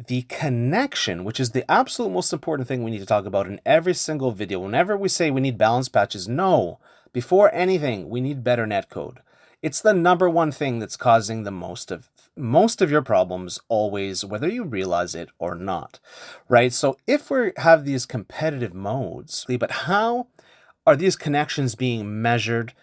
the connection, which is the absolute most important thing we need to talk about in every single video. Whenever we say we need balance patches, no. Before anything, we need better netcode. It's the number one thing that's causing the most of your problems always, whether you realize it or not, right? So if we have these competitive modes, but how are these connections being measured?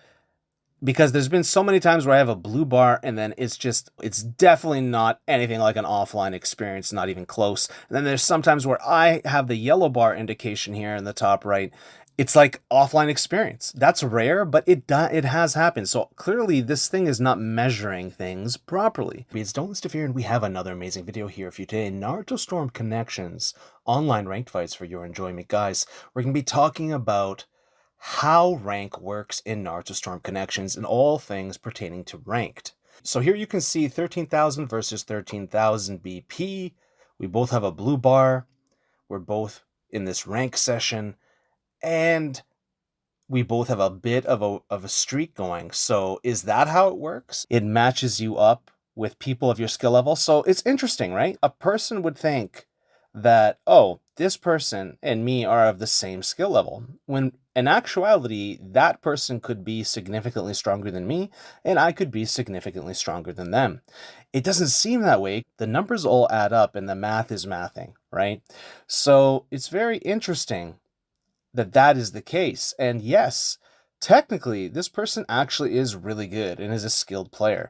Because there's been so many times where I have a blue bar and then it's definitely not anything like an offline experience, not even close. And then there's sometimes where I have the yellow bar indication here in the top right. It's like offline experience. That's rare, but it has happened. So clearly this thing is not measuring things properly. It's DontLoseToFear, and we have another amazing video here for you today. Naruto Storm Connections, online ranked fights for your enjoyment. Guys, we're going to be talking about how rank works in Naruto Storm Connections and all things pertaining to ranked. So here you can see 13,000 versus 13,000 BP. We both have a blue bar. We're both in this rank session, and we both have a bit of a streak going. So is that how it works? It matches you up with people of your skill level. So it's interesting, right? A person would think that, oh, this person and me are of the same skill level, when in actuality, that person could be significantly stronger than me, and I could be significantly stronger than them. It doesn't seem that way. The numbers all add up and the math is mathing, right? So it's very interesting that that is the case. And yes, technically, this person actually is really good and is a skilled player.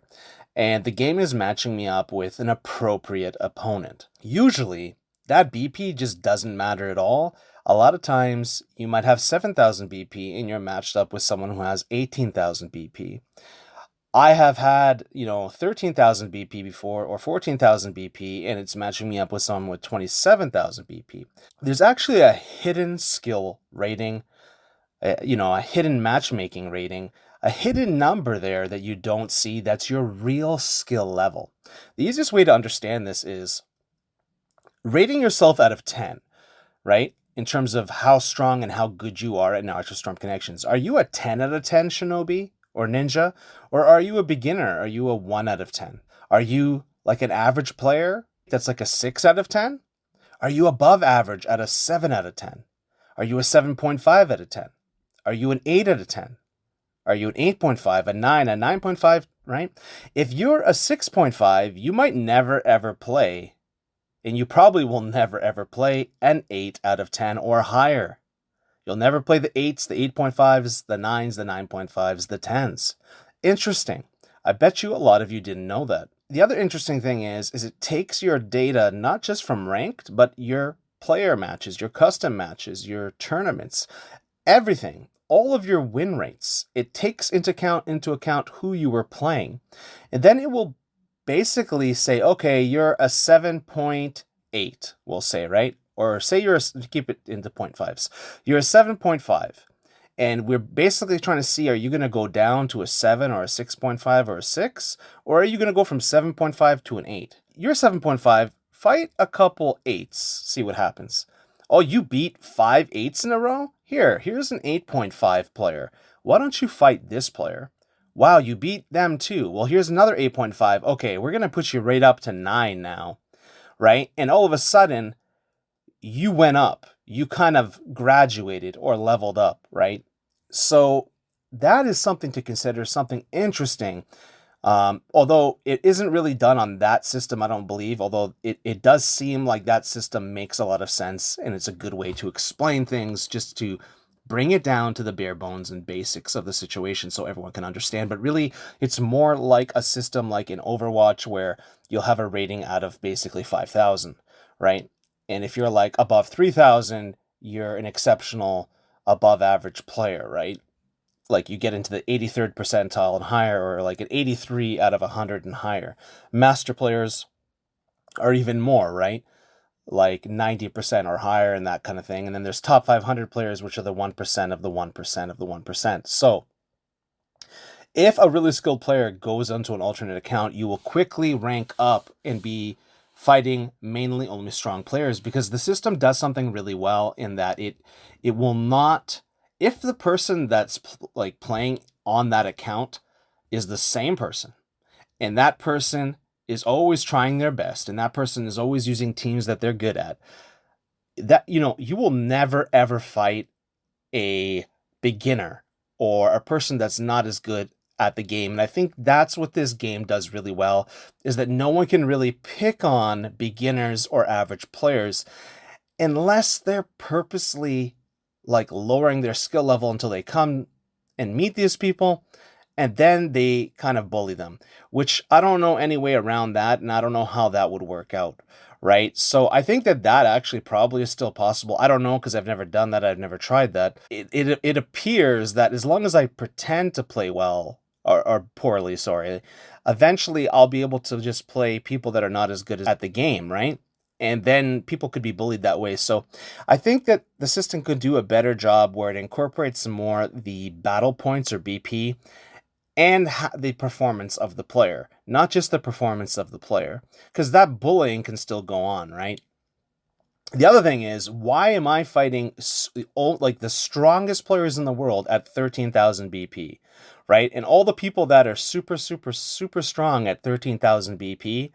And the game is matching me up with an appropriate opponent. Usually, that BP just doesn't matter at all. A lot of times, you might have 7,000 BP and you're matched up with someone who has 18,000 BP. I have had, 13,000 BP before, or 14,000 BP, and it's matching me up with someone with 27,000 BP. There's actually a hidden skill rating, a hidden matchmaking rating, a hidden number there that you don't see. That's your real skill level. The easiest way to understand this is rating yourself out of 10, right? In terms of how strong and how good you are at Naruto Storm Connections. Are you a 10 out of 10 Shinobi or Ninja? Or are you a beginner? Are you a 1 out of 10? Are you like an average player that's like a 6 out of 10? Are you above average at a 7 out of 10? Are you a 7.5 out of 10? Are you an 8 out of 10? Are you an 8.5, a 9, a 9.5, right? If you're a 6.5, you might never ever play, and you probably will never ever play an 8 out of 10 or higher. You'll never play the 8s, the 8.5s, the 9s, the 9.5s, the 10s. Interesting. I bet you a lot of you didn't know that. The other interesting thing is it takes your data not just from ranked, but your player matches, your custom matches, your tournaments, everything, all of your win rates. It takes into account who you were playing. And then it will basically say, okay, you're a 7.8, we'll say, right? Or say keep it into 0.5s. You're a 7.5. And we're basically trying to see, are you going to go down to a 7 or a 6.5 or a 6? Or are you going to go from 7.5 to an 8? You're 7.5. Fight a couple 8s. See what happens. Oh, you beat 5 8s in a row? Here's an 8.5 player. Why don't you fight this player? Wow, you beat them too. Well, here's another 8.5. Okay, we're going to put you right up to 9 now, right? And all of a sudden, you went up. You kind of graduated or leveled up, right? So that is something to consider, something interesting. Although it isn't really done on that system, I don't believe, although it does seem like that system makes a lot of sense, and it's a good way to explain things, just to bring it down to the bare bones and basics of the situation so everyone can understand. But really, it's more like a system like in Overwatch, where you'll have a rating out of basically 5,000, right? And if you're like above 3,000, you're an exceptional above average player, right? Like you get into the 83rd percentile and higher, or like an 83 out of 100 and higher. Master players are even more, right? Like 90% or higher and that kind of thing. And then there's top 500 players, which are the 1% of the 1% of the 1%. So if a really skilled player goes onto an alternate account, you will quickly rank up and be fighting mainly only strong players, because the system does something really well in that it will not, if the person that's playing on that account is the same person, and that person is always trying their best and that person is always using teams that they're good at, that, you will never ever fight a beginner or a person that's not as good at the game. And I think that's what this game does really well, is that no one can really pick on beginners or average players unless they're purposely like lowering their skill level until they come and meet these people, and then they kind of bully them, which I don't know any way around that, and I don't know how that would work out, right? So I think that that actually probably is still possible. I don't know, because I've never done that. I've never tried that. It appears that as long as I pretend to play well, or poorly, sorry, eventually I'll be able to just play people that are not as good at the game, right? And then people could be bullied that way. So I think that the system could do a better job where it incorporates more the battle points, or BP, and the performance of the player, not just the performance of the player, because that bullying can still go on, right? The other thing is, why am I fighting like the strongest players in the world at 13,000 BP, right? And all the people that are super, super, super strong at 13,000 BP,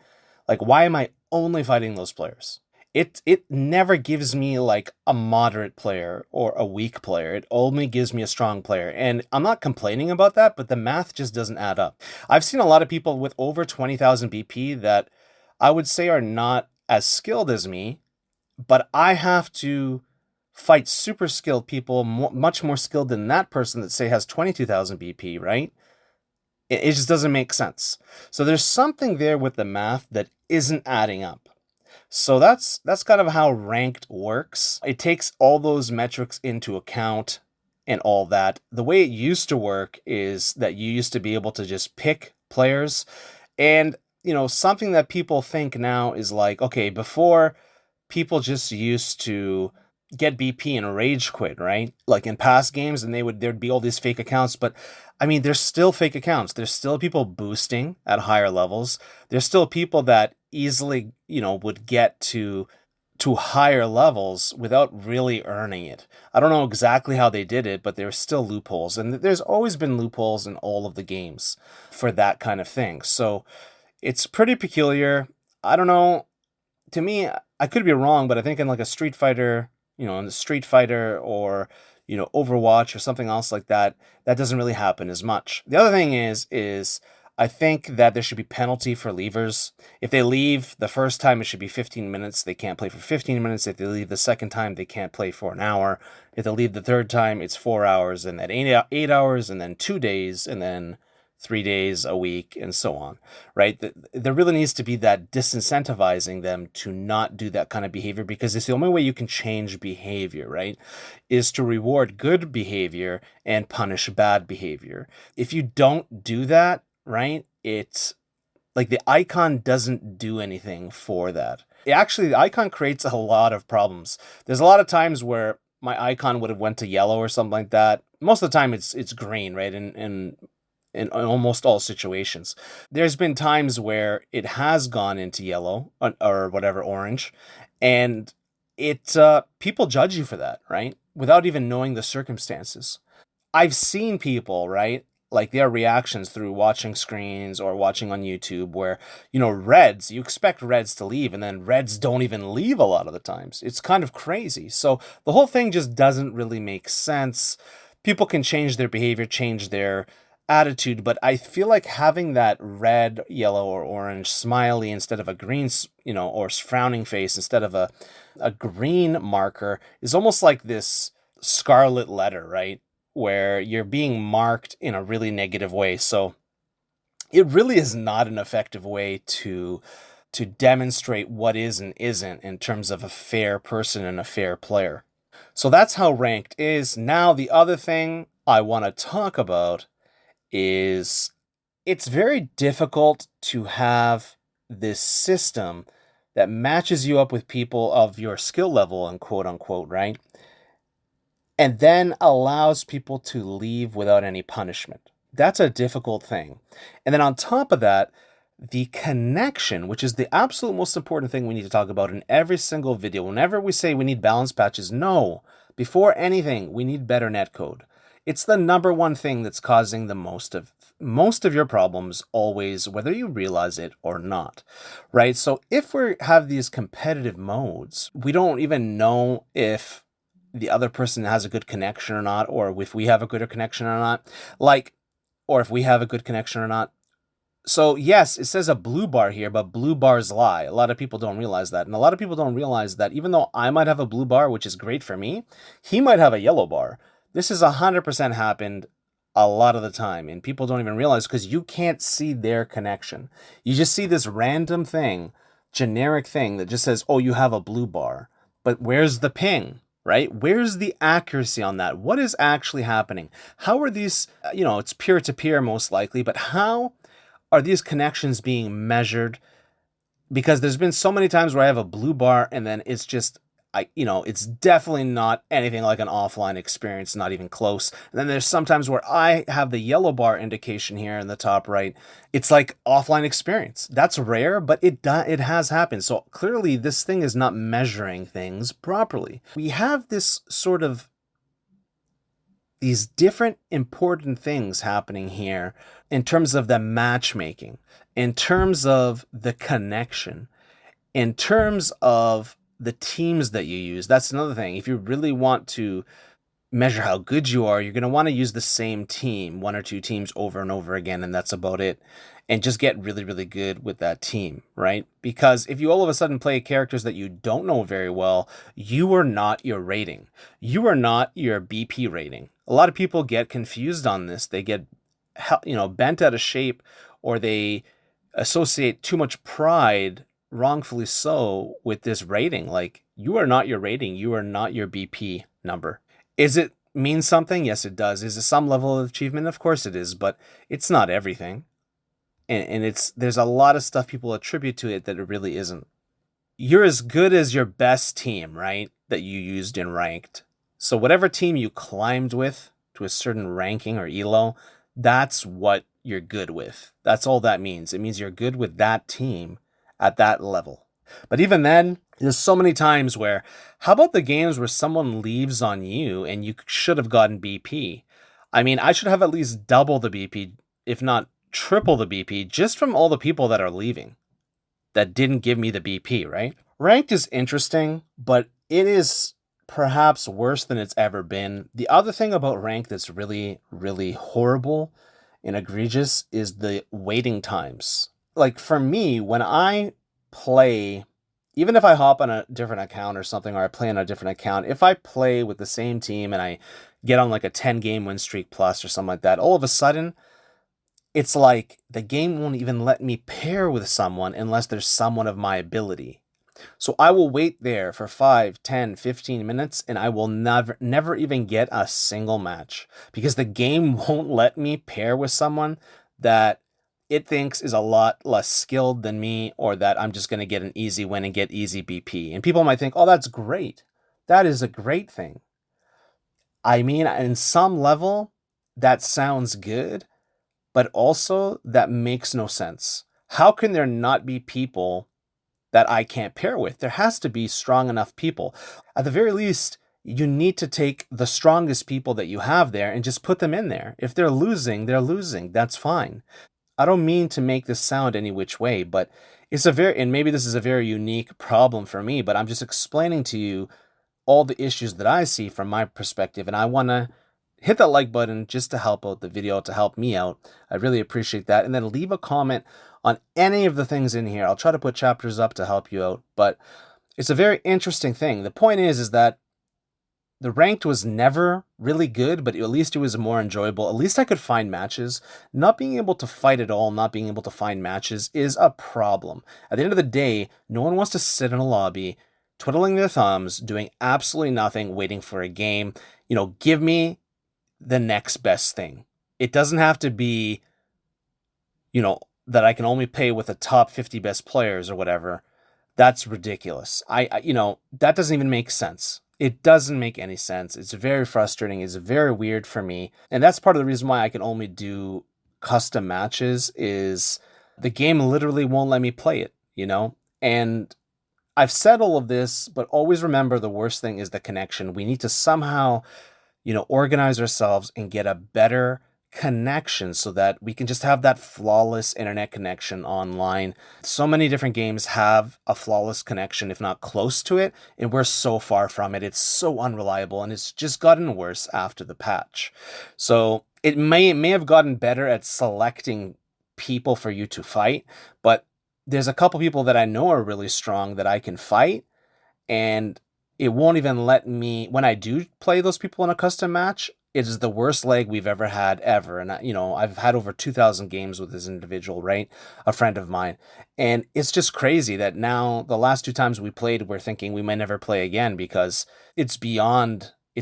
like, why am I only fighting those players? It never gives me like a moderate player or a weak player. It only gives me a strong player. And I'm not complaining about that, but the math just doesn't add up. I've seen a lot of people with over 20,000 BP that I would say are not as skilled as me, but I have to fight super skilled people, much more skilled than that person that, say, has 22,000 BP, right? It just doesn't make sense. So there's something there with the math that isn't adding up. So that's kind of how ranked works. It takes all those metrics into account and all that. The way it used to work is that you used to be able to just pick players, and something that people think now is like, okay, before, people just used to get BP and rage quit, right? Like in past games, and there'd be all these fake accounts, but I mean, there's still fake accounts. There's still people boosting at higher levels. There's still people that easily, would get to higher levels without really earning it. I don't know exactly how they did it, but there's still loopholes, and there's always been loopholes in all of the games for that kind of thing. So it's pretty peculiar. I don't know, to me, I could be wrong, but I think in like a Street Fighter, in the Street Fighter, or Overwatch or something else like that, that doesn't really happen as much. The other thing is I think that there should be penalty for leavers. If they leave the first time, it should be 15 minutes. They can't play for 15 minutes. If they leave the second time, they can't play for an hour. If they leave the third time, it's 4 hours, and then 8 hours, and then 2 days, and then 3 days a week, and so on, right? There really needs to be that disincentivizing them to not do that kind of behavior, because it's the only way you can change behavior, right? Is to reward good behavior and punish bad behavior. If you don't do that, right, it's like the icon doesn't do anything for that. Actually, the icon creates a lot of problems. There's a lot of times where my icon would have went to yellow or something like that. Most of the time it's green, right? And in almost all situations. There's been times where it has gone into yellow, or whatever, orange, and people judge you for that, right? Without even knowing the circumstances. I've seen people, right? Like their reactions through watching screens or watching on YouTube where, reds, you expect reds to leave, and then reds don't even leave a lot of the times. It's kind of crazy. So the whole thing just doesn't really make sense. People can change their behavior, change their attitude, but I feel like having that red, yellow, or orange smiley instead of a green, or frowning face instead of a green marker is almost like this scarlet letter, right? Where you're being marked in a really negative way. So it really is not an effective way to demonstrate what is and isn't in terms of a fair person and a fair player. So that's how ranked is. Now, the other thing I want to talk about is it's very difficult to have this system that matches you up with people of your skill level, and quote unquote, right? And then allows people to leave without any punishment. That's a difficult thing. And then on top of that, the connection, which is the absolute most important thing we need to talk about in every single video. Whenever we say we need balance patches, no. Before anything, we need better netcode. It's the number one thing that's causing the most of your problems always, whether you realize it or not, right? So if we have these competitive modes, we don't even know if the other person has a good connection or not, or if we have a good connection or not, like, or if we have a good connection or not. So yes, it says a blue bar here, but blue bars lie. A lot of people don't realize that. And a lot of people don't realize that even though I might have a blue bar, which is great for me, he might have a yellow bar. This has 100% happened a lot of the time. And people don't even realize because you can't see their connection. You just see this random thing, generic thing that just says, oh, you have a blue bar. But where's the ping? Right? Where's the accuracy on that? What is actually happening? How are these, it's peer to peer most likely, but how are these connections being measured? Because there's been so many times where I have a blue bar and then it's just, it's definitely not anything like an offline experience, not even close. And then there's sometimes where I have the yellow bar indication here in the top right. It's like offline experience. That's rare, but it has happened. So clearly this thing is not measuring things properly. We have this sort of these different important things happening here in terms of the matchmaking, in terms of the connection, in terms of the teams that you use. That's another thing. If you really want to measure how good you are, you're going to want to use the same team, one or two teams over and over again, and that's about it. And just get really, really good with that team, right? Because if you all of a sudden play characters that you don't know very well, you are not your rating. You are not your BP rating. A lot of people get confused on this. They get, bent out of shape, or they associate too much pride, wrongfully so, with this rating. Like, you are not your rating. You are not your BP number. Is it mean something? Yes, it does. Is it some level of achievement? Of course it is, but it's not everything. And there's a lot of stuff people attribute to it that it really isn't. You're as good as your best team, right? That you used in ranked. So whatever team you climbed with to a certain ranking or elo, that's what you're good with. That's all that means. It means you're good with that team at that level. But even then, there's so many times where, how about the games where someone leaves on you and you should have gotten BP? I mean, I should have at least double the BP, if not triple the BP, just from all the people that are leaving that didn't give me the BP, right? Ranked is interesting, but it is perhaps worse than it's ever been. The other thing about ranked that's really, really horrible and egregious is the waiting times. Like for me, when I play, even if I hop on a different account or something, or I play on a different account, if I play with the same team and I get on like a 10 game win streak plus or something like that, all of a sudden, it's like the game won't even let me pair with someone unless there's someone of my ability. So I will wait there for 5, 10, 15 minutes and I will never even get a single match because the game won't let me pair with someone that it thinks is a lot less skilled than me, or that I'm just going to get an easy win and get easy BP. And people might think, oh, that's great. That is a great thing. I mean, in some level, that sounds good, but also that makes no sense. How can there not be people that I can't pair with? There has to be strong enough people. At the very least, you need to take the strongest people that you have there and just put them in there. If they're losing, they're losing. That's fine. I don't mean to make this sound any which way, but and maybe this is a very unique problem for me, but I'm just explaining to you all the issues that I see from my perspective, and I want to hit that like button just to help out the video, to help me out. I really appreciate that. And then leave a comment on any of the things in here. I'll try to put chapters up to help you out, but it's a very interesting thing. The point is that the ranked was never really good, but at least it was more enjoyable. At least I could find matches. Not being able to fight at all, not being able to find matches is a problem. At the end of the day, no one wants to sit in a lobby, twiddling their thumbs, doing absolutely nothing, waiting for a game. Give me the next best thing. It doesn't have to be, that I can only play with the top 50 best players or whatever. That's ridiculous. That doesn't even make sense. It doesn't make any sense. It's very frustrating. It's very weird for me. And that's part of the reason why I can only do custom matches, is the game literally won't let me play it, And I've said all of this, but always remember the worst thing is the connection. We need to somehow, organize ourselves and get a better connection so that we can just have that flawless internet connection online. So many different games have a flawless connection, if not close to it, and we're so far from it. It's so unreliable, and it's just gotten worse after the patch. So it may have gotten better at selecting people for you to fight, but there's a couple people that I know are really strong that I can fight, and it won't even let me, when I do play those people in a custom match, it is the worst lag we've ever had ever. And I've had over 2,000 games with this individual, right? A friend of mine. And it's just crazy that now the last two times we played, we're thinking we might never play again because it's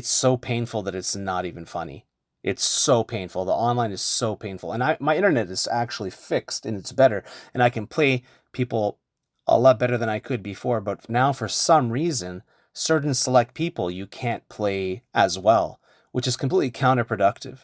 so painful that it's not even funny. It's so painful. The online is so painful. And my internet is actually fixed and it's better. And I can play people a lot better than I could before. But now for some reason, certain select people you can't play as well, which is completely counterproductive.